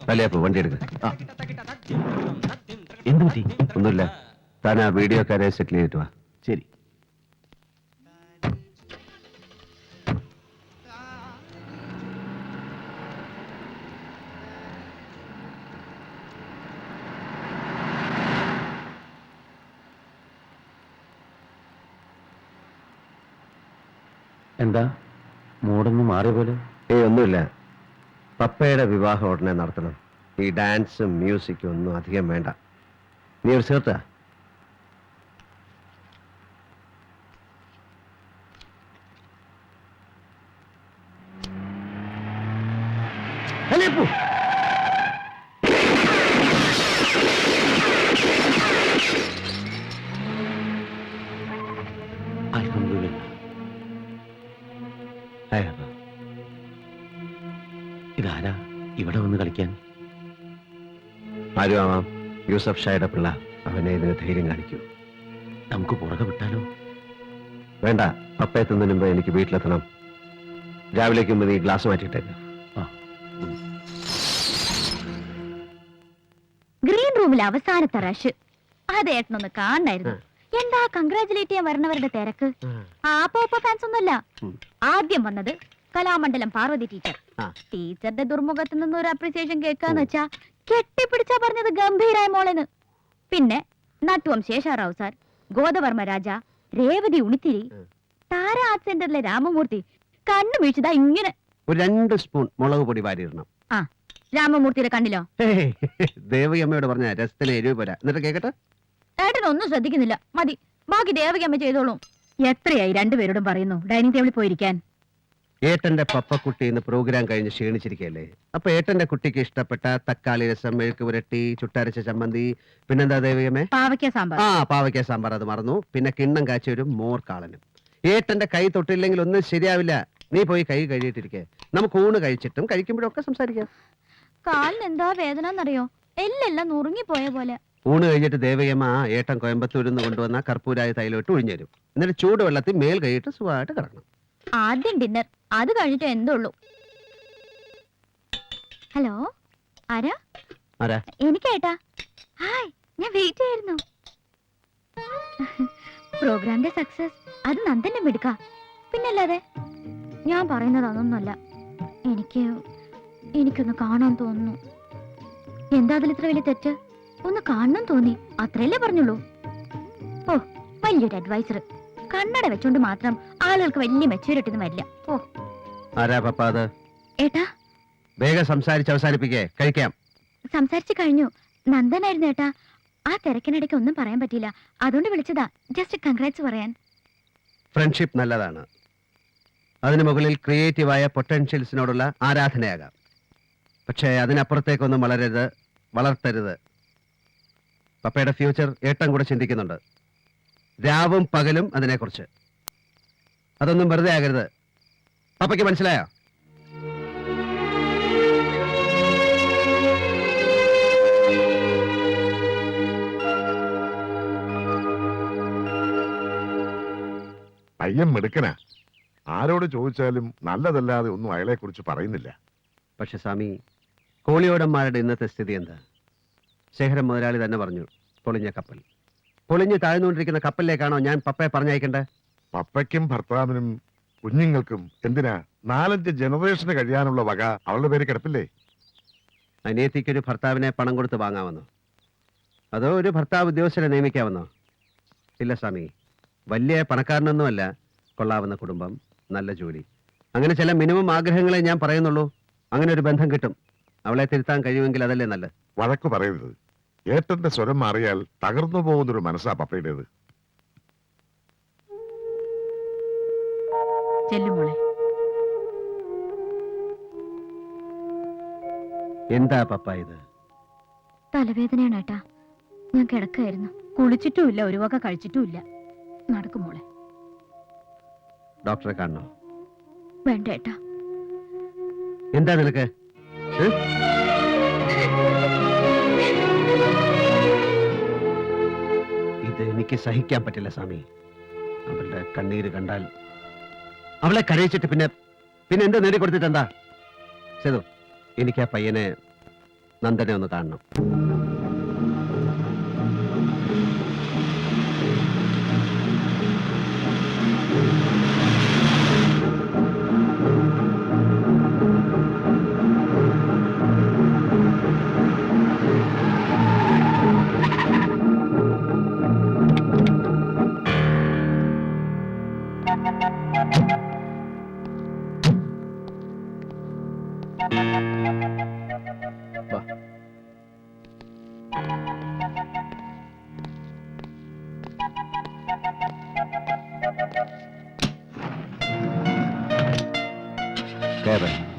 തലയപ്പോ വണ്ടി എടുക്ക. എന്ത് പറ്റി? ഒന്നുമില്ല. താൻ ആ വീഡിയോക്കാരെ സെറ്റിൽ ചെയ്തിട്ട് വാ. ശരി. എന്താ മൂടൊന്നും മാറിയ പോലെ? ഒന്നുമില്ല. പപ്പയുടെ വിവാഹം ഉടനെ നടത്തണം. ഈ ഡാൻസും മ്യൂസിക്കും ഒന്നും അധികം വേണ്ട. നീ ഒരു ചേർത്താ. ഇതാരാ ഇവിടെ വന്ന് കളിക്കാൻ? ആരും ആവാം. യൂസഫ് ഷായുടെ പിള്ള. അവനെ ഇതിന് ധൈര്യം കാണിക്കൂ. നമുക്ക് പുറകെ വിട്ടാലോ? വേണ്ട. പപ്പ എത്തുന്നതിന് മുമ്പ് എനിക്ക് വീട്ടിലെത്തണം. രാവിലേക്ക് മുമ്പ് നീ ഗ്ലാസ് മാറ്റിയിട്ടേക്ക്. ഗ്രീൻ റൂമിൽ അവസാനത്തെ റഷ്. അതേട്ടനൊന്ന് കാണായിരുന്നു. എന്താ കൺഗ്രാചുലേറ്റ് ചെയ്യാൻ വരണവരുടെ തിരക്ക്. ആ പോപ്പ ഫാൻസ് ഒന്നുമല്ല. ആദ്യം വന്നത് കലാമണ്ഡലം പാർവതി ടീച്ചർ. ടീച്ചറുടെ ദുർമുഖത്ത് നിന്ന് ഒരു അപ്രിസിയേഷൻ കേൾക്കാന്ന് വെച്ചാ കെട്ടിപ്പിടിച്ചാ പറഞ്ഞത് ഗംഭീരായ മോളെന്ന്. പിന്നെ നട്ടുവം ശേഷാറാവു സാർ, ഗോദവർമ്മ രാജ, രേവതി ഉണിത്തിരി, താര ആർട്ട് സെന്ററിലെ രാമമൂർത്തി. കണ്ണു വീഴ്ചതാ ഇങ്ങനെ. ഒരു 2 സ്പൂൺ മുളക് പൊടി വാരിയിടണം. ആ രാമമൂർത്തിയുടെ കണ്ണിലോ? ദേവകിയമ്മയോട് പറഞ്ഞ രസത്തിന് എരിവ് പോരാ. എന്നിട്ട് കേക്കട്ടെ. ഏട്ടനൊന്നും ശ്രദ്ധിക്കുന്നില്ല. മതി, ബാക്കി ദേവകിയമ്മ ചെയ്തോളൂ. എത്രയായി രണ്ടുപേരോടും പറയുന്നു ഡൈനിങ് ടേബിളിൽ പോയിരിക്കാൻ. ഏട്ടന്റെ പപ്പക്കുട്ടി ഇന്ന് പ്രോഗ്രാം കഴിഞ്ഞ് ക്ഷീണിച്ചിരിക്കല്ലേ. അപ്പൊ ഏട്ടന്റെ കുട്ടിക്ക് ഇഷ്ടപ്പെട്ട തക്കാളി രസം, മെഴുക്ക് പുരട്ടി, ചുട്ടരച്ച ചമ്മന്തി, പിന്നെന്താ ദേവിയമ്മേ? പാവയ്ക്ക സാമ്പാർ. പാവയ്ക്ക സാമ്പാർ. അത് മറന്നു. പിന്നെ കിണ്ണം കാച്ചി ഒരു മോർ കാളനും. ഏട്ടന്റെ കൈ തൊട്ടില്ലെങ്കിൽ ഒന്നും ശരിയാവില്ല. നീ പോയി കൈ കഴുകിയിട്ടിരിക്കെ. നമുക്ക് ഊണ് കഴിച്ചിട്ടും കഴിക്കുമ്പോഴൊക്കെ സംസാരിക്കാം. കാലിന് എന്താ വേദന എന്നറിയോ? എല്ലെല്ലാം നുറുങ്ങിപ്പോയ പോലെ. ഊണ് കഴിഞ്ഞിട്ട് ദേവയമ്മ ഏട്ടൻ കോയമ്പത്തൂരിൽ നിന്ന് കൊണ്ടുവന്ന കർപ്പൂരായ തൈലോട്ട് ഒഴിഞ്ഞുതരും. എന്നിട്ട് ചൂടുവെള്ളത്തിൽ മേൽ കഴിയിട്ട് സുഖമായിട്ട് കിടക്കണം. ആദ്യം ഡിന്നർ, അത് കഴിഞ്ഞിട്ട് എന്തുള്ളൂ. ഹലോ, ആരാ? ആരാ? എനിക്കേട്ടാ. ഹായ്, ഞാൻ വെയിറ്റ് ചെയ്യായിരുന്നു. പ്രോഗ്രാമിന്റെ സക്സസ് അത് നന്ദന്റെ മിടുക്ക. പിന്നല്ലാതെ ഞാൻ പറയുന്നത് അതൊന്നുമല്ല. എനിക്കൊന്ന് കാണാൻ തോന്നുന്നു. എന്താ അതിൽ ഇത്ര വലിയ തെറ്റ്? ഒന്ന് കാണണം തോന്നി, അത്രയല്ലേ പറഞ്ഞുള്ളൂ. ഓ, വലിയൊരു അഡ്വൈസർ. കണ്ണട വെച്ചോണ്ട് മാത്രം ആളുകൾക്ക് വലിയ മെച്ചൂരിറ്റി ഒന്നും വരില്ല. ഓ, ആരാ പപ്പ അത്? ഏട്ടാ, വേഗം സംസാരിച്ച് അവസാനിപ്പിക്കേ. കഴിക്കാം. സംസാരിച്ചു കഴിഞ്ഞു. നന്ദനായിരുന്നു ഏട്ടാ. ആ തിരക്കിനിടയ്ക്ക് ഒന്നും പറയാൻ പറ്റിയില്ല. അതുകൊണ്ട് വിളിച്ചതാ, ജസ്റ്റ് കൺഗ്രാറ്റ്സ് പറയാൻ. ഫ്രണ്ട്ഷിപ്പ് നല്ലതാണ്. അതിന് മുകളിൽ ക്രിയേറ്റീവായ പൊട്ടൻഷ്യൽസിനോടുള്ള ആരാധനയാകാം. പക്ഷേ അതിനപ്പുറത്തേക്കൊന്നും വളർത്തരുത്. പപ്പയുടെ ഫ്യൂച്ചർ ഏട്ടൻ കൂടെ ചിന്തിക്കുന്നുണ്ട്. രാവും പകലും അതിനെക്കുറിച്ച്. അതൊന്നും വെറുതെ ആകരുത്. പപ്പയ്ക്ക് മനസ്സിലായോ? പയ്യൻ മിടുക്കനാ. ആരോട് ചോദിച്ചാലും നല്ലതല്ലാതെ ഒന്നും അയാളെ കുറിച്ച് പറയുന്നില്ല. പക്ഷെ സ്വാമി, കോളിയോടന്മാരുടെ ഇന്നത്തെ സ്ഥിതി എന്താ? ശേഖരൻ മുതലാളി തന്നെ പറഞ്ഞു, പൊളിഞ്ഞ കപ്പൽ. പൊളിഞ്ഞ് താഴ്ന്നുകൊണ്ടിരിക്കുന്ന കപ്പലിലേക്കാണോ ഞാൻ പപ്പയെ പറഞ്ഞയക്കേണ്ടത്? പപ്പയ്ക്കും ഭർത്താവിനും കുഞ്ഞുങ്ങൾക്കും എന്തിനാ 4-5 ജനറേഷന് കഴിയാനുള്ള വക അവളുടെ പേര് കിടപ്പില്ലേ? അനിയത്തിക്കൊരു ഭർത്താവിനെ പണം കൊടുത്ത് വാങ്ങാമെന്നോ? അതോ ഒരു ഭർത്താവ് ഉദ്യോഗസ്ഥരെ നിയമിക്കാമെന്നോ? ഇല്ല സ്വാമി, വലിയ പണക്കാരനൊന്നുമല്ല. കൊള്ളാവുന്ന കുടുംബം, നല്ല ജോലി, അങ്ങനെ ചില മിനിമം ആഗ്രഹങ്ങളെ ഞാൻ പറയുന്നുള്ളൂ. അങ്ങനെ ഒരു ബന്ധം കിട്ടും. അവളെ തിരുത്താൻ കഴിയുമെങ്കിൽ അതല്ലേ നല്ലത്. വഴക്കു പറയരുത്. ഏട്ടന്റെ സ്വരം മാറിയാൽ തകർന്നു പോകുന്നൊരു മനസ്സാ പപ്പയുടേത്. ചെല്ലുമോളെ. എന്താ പപ്പ ഇത്? തലവേദനയാണ് ഏട്ടാ. ഞാൻ കിടക്കായിരുന്നു. കുളിച്ചിട്ടുമില്ല, ഒരു വക കഴിച്ചിട്ടുമില്ല. നടക്കുമോളെ. ഡോക്ടറെ കാണണോ? വേണ്ട ഏട്ടാ. എന്താ നിനക്ക്? ഇത് എനിക്ക് സഹിക്കാൻ പറ്റില്ല സ്വാമി. അവളുടെ കണ്ണീര് കണ്ടാൽ, അവളെ കരയിച്ചിട്ട് പിന്നെ എന്താ നേടിക്കൊടുത്തിട്ട് എന്താ? സേതു, എനിക്ക് ആ പയ്യനെ നന്ദനെ ഒന്ന് കാണണം. വാ. കേറ്.